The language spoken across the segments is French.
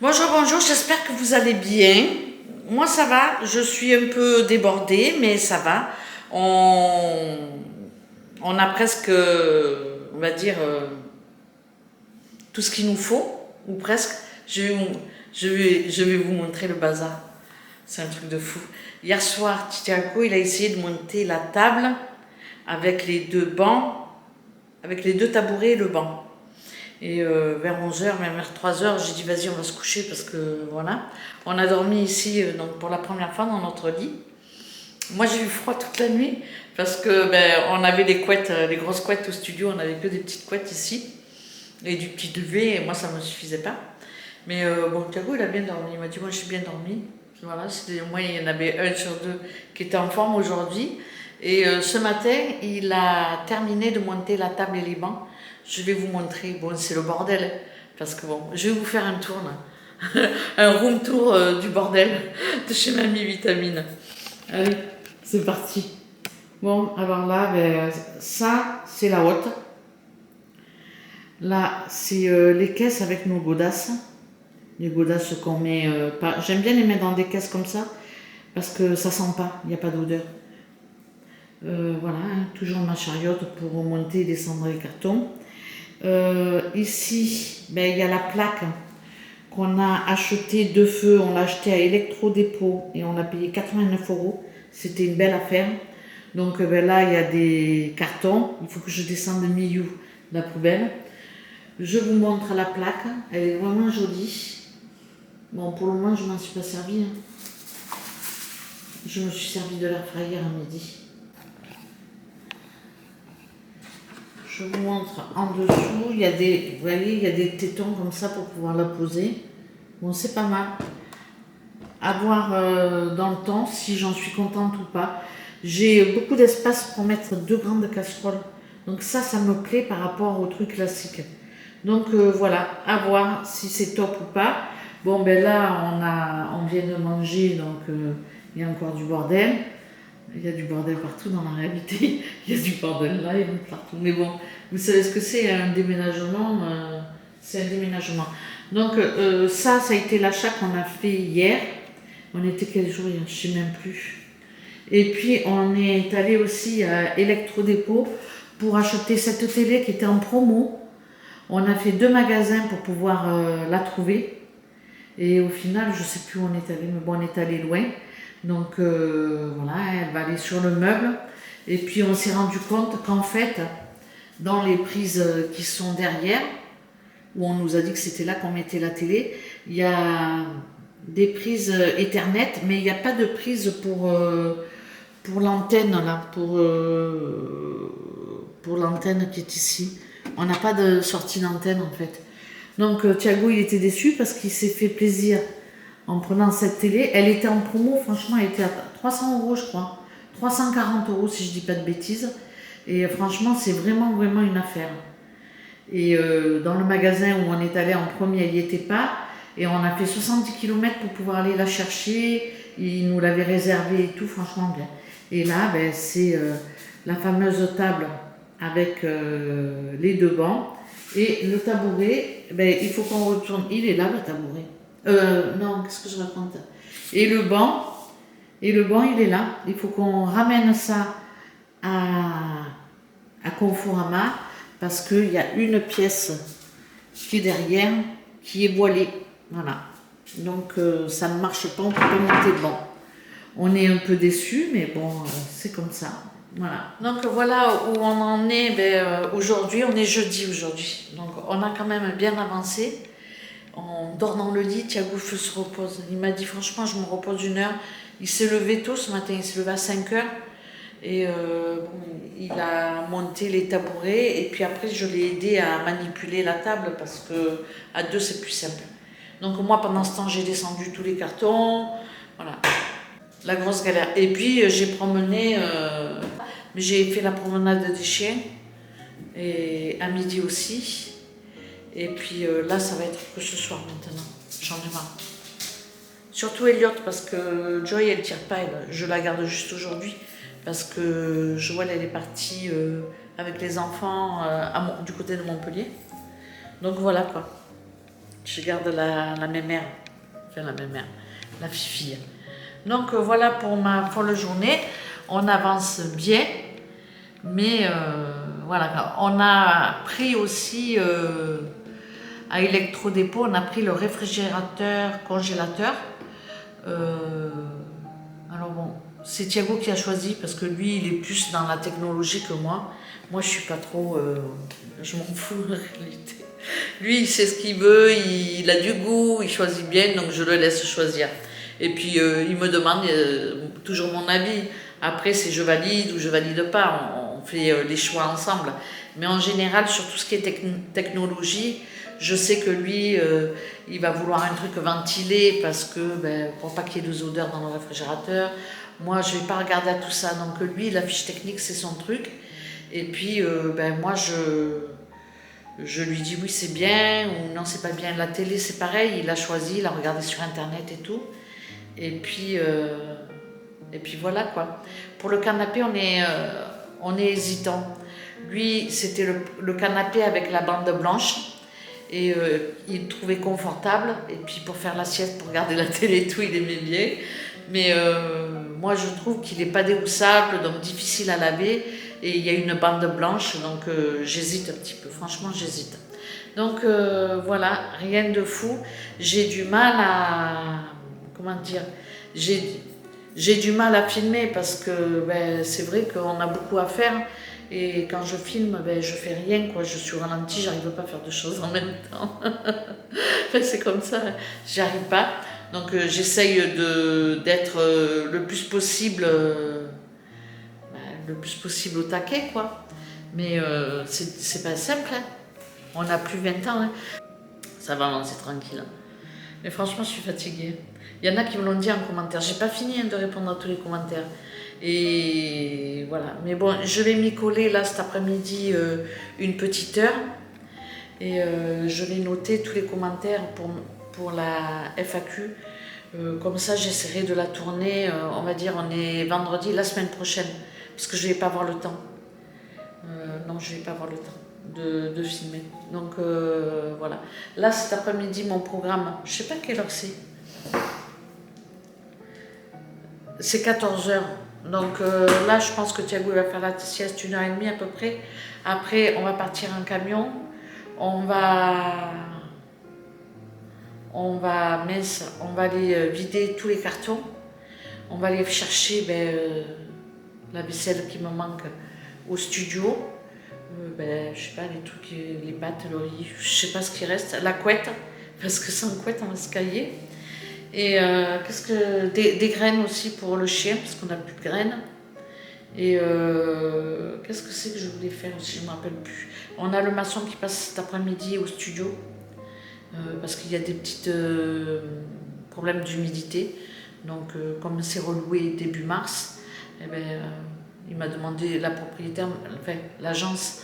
Bonjour, bonjour, j'espère que vous allez bien. Moi ça va, je suis un peu débordée, mais ça va. On, on a presque, on va dire, tout ce qu'il nous faut, ou presque. Je vais vous montrer le bazar. C'est un truc de fou. Hier soir, Thiago, il a essayé de monter la table avec les deux bancs, avec les deux tabourets et le banc. Et vers 11h, même vers 3h, j'ai dit vas-y, on va se coucher parce que voilà. On a dormi ici donc pour la première fois dans notre lit. Moi j'ai eu froid toute la nuit parce que on avait des couettes, les grosses couettes au studio, on avait que des petites couettes ici et du petit duvet et moi ça me suffisait pas. Mais bon, Thiago il a bien dormi, il m'a dit moi j'ai bien dormi. Voilà, au moins il y en avait un sur deux qui était en forme aujourd'hui. Et ce matin, il a terminé de monter la table et les bancs. Je vais vous montrer, bon c'est le bordel, parce que bon, je vais vous faire un tour là, un room tour du bordel de chez Mamie Vitamine. Allez, c'est parti. Bon, alors là, ça c'est la haute. Là, c'est les caisses avec nos godasses. Les godasses qu'on met pas. J'aime bien les mettre dans des caisses comme ça, parce que ça sent pas, il n'y a pas d'odeur. Voilà, hein, toujours ma chariote pour monter et descendre les cartons. Ici, il y a la plaque qu'on a achetée de feu. On l'a achetée à Electrodépôt et on l'a payé 89 euros. C'était une belle affaire. Donc là, il y a des cartons. Il faut que je descende de milieu la poubelle. Je vous montre la plaque. Elle est vraiment jolie. Bon, pour le moment, je ne m'en suis pas servi. Hein. Je me suis servi de l'air fryer à midi. Je vous montre en dessous, il y a des, vous voyez, il y a des tétons comme ça pour pouvoir la poser. Bon, c'est pas mal. À voir dans le temps si j'en suis contente ou pas. J'ai beaucoup d'espace pour mettre deux grandes casseroles. Donc ça me plaît par rapport au truc classique. Donc voilà, à voir si c'est top ou pas. Bon, là, on vient de manger, donc il y a encore du bordel. Il y a du bordel partout dans la réalité. Il y a du bordel là et partout. Mais bon, vous savez ce que c'est un déménagement. C'est un déménagement. Donc ça a été l'achat qu'on a fait hier. On était quel jour hier? Je ne sais même plus. Et puis on est allé aussi à Electrodépôt pour acheter cette télé qui était en promo. On a fait 2 magasins pour pouvoir la trouver. Et au final, je ne sais plus où on est allé, mais bon, on est allé loin. Donc voilà, elle va aller sur le meuble. Et puis on s'est rendu compte qu'en fait, dans les prises qui sont derrière, où on nous a dit que c'était là qu'on mettait la télé, il y a des prises Ethernet, mais il n'y a pas de prise pour l'antenne là, pour l'antenne qui est ici. On n'a pas de sortie d'antenne en fait. Donc Thiago il était déçu parce qu'il s'est fait plaisir en prenant cette télé. Elle était en promo, franchement, elle était à 300 euros, je crois. 340 euros, si je dis pas de bêtises. Et franchement, c'est vraiment, vraiment une affaire. Et dans le magasin où on est allé en premier, elle n'y était pas. Et on a fait 70 km pour pouvoir aller la chercher. Ils nous l'avaient réservé et tout, franchement bien. Et là, c'est la fameuse table avec les deux bancs. Et le tabouret, il faut qu'on retourne. Il est là, le tabouret. Non, qu'est-ce que je raconte? Et le banc, il est là. Il faut qu'on ramène ça à Conforama parce qu'il y a une pièce qui est derrière qui est voilée. Voilà. Donc ça ne marche pas, on ne peut pas monter le banc. On est un peu déçus, mais bon, c'est comme ça. Voilà. Donc voilà où on en est aujourd'hui. On est jeudi aujourd'hui. Donc on a quand même bien avancé. On dort dans le lit, Thiago se repose. Il m'a dit franchement je me repose 1 heure. Il s'est levé tôt ce matin, il s'est levé à 5h. Et il a monté les tabourets et puis après je l'ai aidé à manipuler la table parce que à deux c'est plus simple. Donc moi pendant ce temps j'ai descendu tous les cartons, voilà, la grosse galère. Et puis j'ai promené, j'ai fait la promenade des chiens et à midi aussi. Et puis là ça va être que ce soir maintenant, j'en ai marre. Surtout Elliot parce que Joy elle tire pas, je la garde juste aujourd'hui. Parce que Joël, elle est partie avec les enfants du côté de Montpellier. Donc voilà quoi. Je garde la mémère, enfin la mémère, la fille. Donc voilà pour ma folle journée. On avance bien, mais voilà. On a pris aussi à Electrodépôt, on a pris le réfrigérateur, congélateur. Alors bon, c'est Thiago qui a choisi parce que lui, il est plus dans la technologie que moi. Moi, je suis pas trop, je m'en fous en réalité. Lui, il sait ce qu'il veut, il a du goût, il choisit bien, donc je le laisse choisir. Et puis, il me demande toujours mon avis. Après, c'est je valide ou je valide pas. On fait les choix ensemble. Mais en général, sur tout ce qui est technologie, je sais que lui, il va vouloir un truc ventilé parce que, pour pas qu'il y ait des odeurs dans le réfrigérateur. Moi, je vais pas regarder à tout ça. Donc lui, la fiche technique, c'est son truc. Et puis, moi, je lui dis oui, c'est bien ou non, c'est pas bien. La télé, c'est pareil. Il a choisi, il a regardé sur Internet et tout. Et puis voilà quoi. Pour le canapé, on est hésitant. Lui, c'était le canapé avec la bande blanche. Et il trouvait confortable. Et puis pour faire la sieste, pour regarder la télé et tout, il aimait bien. Mais moi, je trouve qu'il n'est pas déhoussable, donc difficile à laver. Et il y a une bande blanche, donc j'hésite un petit peu. Franchement, j'hésite. Donc voilà, rien de fou. J'ai du mal à... Comment dire, j'ai du mal à filmer parce que c'est vrai qu'on a beaucoup à faire et quand je filme, je fais rien, quoi. Je suis au ralenti, j'arrive pas à faire deux choses en même temps. C'est comme ça, j'y arrive pas. Donc j'essaye d'être le plus possible au taquet, quoi. Mais c'est pas simple, hein. On n'a plus 20 ans, hein. Ça va avancer tranquille. Mais franchement, je suis fatiguée. Il y en a qui me l'ont dit en commentaire. J'ai pas fini de répondre à tous les commentaires. Et voilà. Mais bon, je vais m'y coller là cet après-midi une petite heure. Et je vais noter tous les commentaires pour la FAQ. Comme ça, j'essaierai de la tourner. On va dire, on est vendredi, la semaine prochaine. Parce que je vais pas avoir le temps. Non, je vais pas avoir le temps de filmer. Donc voilà. Là, cet après-midi, mon programme, je sais pas quelle heure c'est. C'est 14 heures. Donc là, je pense que Thiago va faire la sieste 1h30 à peu près. Après, on va partir en camion. On va aller vider tous les cartons. On va aller chercher la vaisselle qui me manque au studio. Je sais pas, les trucs, les pâtes, le riz, je sais pas ce qui reste. La couette, parce que sans couette, on va se cailler. Et des graines aussi pour le chien, parce qu'on n'a plus de graines. Et qu'est-ce que c'est que je voulais faire aussi, je ne me rappelle plus. On a le maçon qui passe cet après-midi au studio, parce qu'il y a des petits problèmes d'humidité. Donc comme c'est reloué début mars, il m'a demandé, la propriétaire, enfin l'agence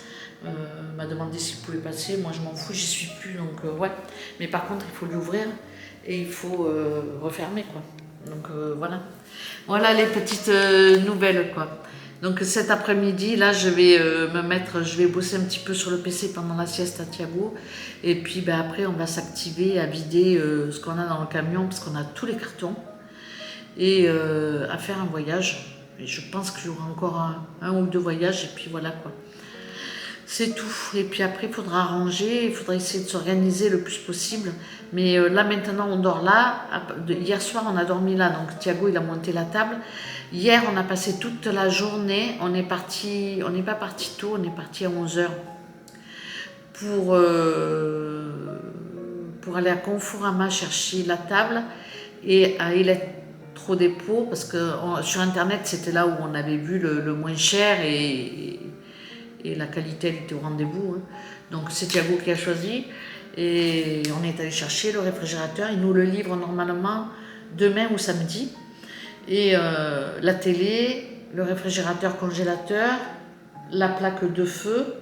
m'a demandé s'il pouvait passer. Moi je m'en fous, j'y suis plus, donc ouais. Mais par contre il faut l'ouvrir et il faut refermer, quoi. Donc voilà. Voilà les petites nouvelles, quoi. Donc cet après-midi, là je vais bosser un petit peu sur le PC pendant la sieste à Thiago. Et puis après on va s'activer à vider ce qu'on a dans le camion, parce qu'on a tous les cartons. Et à faire un voyage. Et je pense qu'il y aura encore un ou deux voyages, et puis voilà, quoi. C'est tout. Et puis après, il faudra ranger, il faudra essayer de s'organiser le plus possible. Mais là, maintenant, on dort là. Hier soir, on a dormi là. Donc, Thiago, il a monté la table. Hier, on a passé toute la journée. On n'est pas parti tôt, on est parti à 11h pour aller à Conforama chercher la table et à Electrodépôt, parce que sur Internet, c'était là où on avait vu le moins cher et la qualité, elle était au rendez-vous, hein. Donc c'est Thiago qui a choisi et on est allé chercher le réfrigérateur. Il nous le livre normalement demain ou samedi. Et la télé, le réfrigérateur congélateur, la plaque de feu.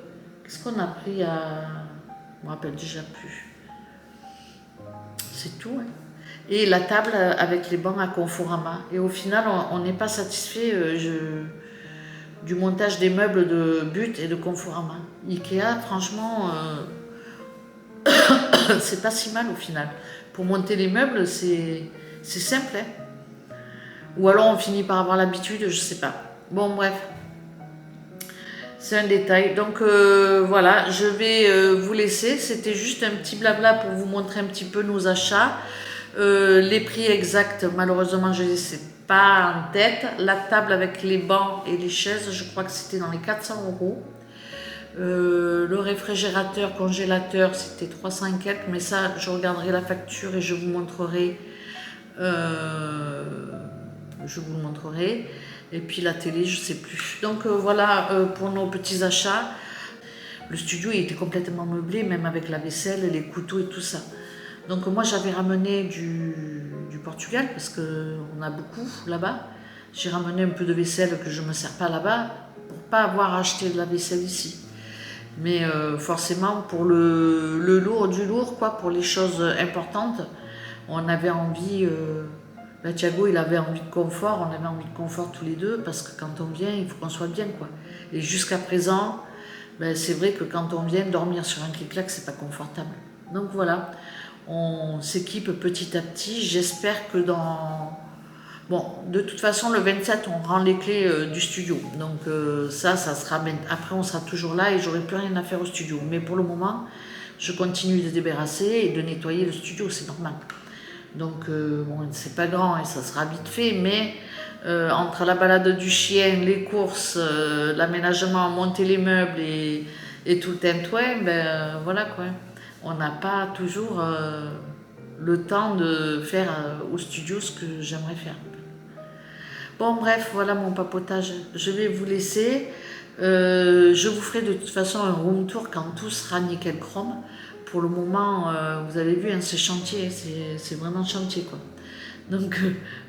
Qu'est-ce qu'on a pris à... Je me rappelle déjà plus. C'est tout, hein. Et la table avec les bancs à Conforama. Et au final, on n'est pas satisfait du montage des meubles de But et de Conforama. Ikea, franchement, c'est pas si mal au final. Pour monter les meubles, c'est simple. Hein. Ou alors on finit par avoir l'habitude, je sais pas. Bon, bref. C'est un détail. Donc voilà, je vais vous laisser. C'était juste un petit blabla pour vous montrer un petit peu nos achats. Les prix exacts, malheureusement, je ne les ai pas en tête. La table avec les bancs et les chaises, je crois que c'était dans les 400 €. Le réfrigérateur, congélateur, c'était 300 et quelques, mais ça, je regarderai la facture et je vous montrerai. Et puis la télé, je sais plus. Donc voilà pour nos petits achats. Le studio il était complètement meublé, même avec la vaisselle, les couteaux et tout ça. Donc moi j'avais ramené du Portugal parce qu'on a beaucoup là-bas. J'ai ramené un peu de vaisselle que je ne me sers pas là-bas pour pas avoir acheté de la vaisselle ici. Mais forcément pour le lourd du lourd, quoi, pour les choses importantes, on avait envie... Thiago il avait envie de confort, on avait envie de confort tous les deux parce que quand on vient il faut qu'on soit bien, quoi. Et jusqu'à présent c'est vrai que quand on vient dormir sur un clic-clac c'est pas confortable. Donc voilà, on s'équipe petit à petit. J'espère que bon, de toute façon le 27 on rend les clés du studio, donc ça sera, après on sera toujours là et j'aurai plus rien à faire au studio, mais pour le moment je continue de débarrasser et de nettoyer le studio, c'est normal. Donc bon, c'est pas grand et ça sera vite fait, mais entre la balade du chien, les courses, l'aménagement, monter les meubles et tout le tintouin, voilà quoi. On n'a pas toujours le temps de faire au studio ce que j'aimerais faire. Bon bref, voilà mon papotage. Je vais vous laisser. Je vous ferai de toute façon un room tour quand tout sera nickel chrome. Pour le moment, vous avez vu, hein, c'est chantier, c'est vraiment chantier, quoi. Donc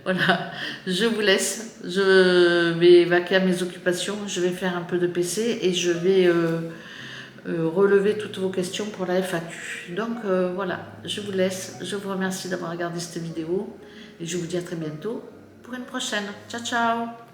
voilà, je vous laisse. Je vais vaquer à mes occupations. Je vais faire un peu de PC et je vais relever toutes vos questions pour la FAQ. Donc voilà, je vous laisse. Je vous remercie d'avoir regardé cette vidéo et je vous dis à très bientôt pour une prochaine. Ciao, ciao!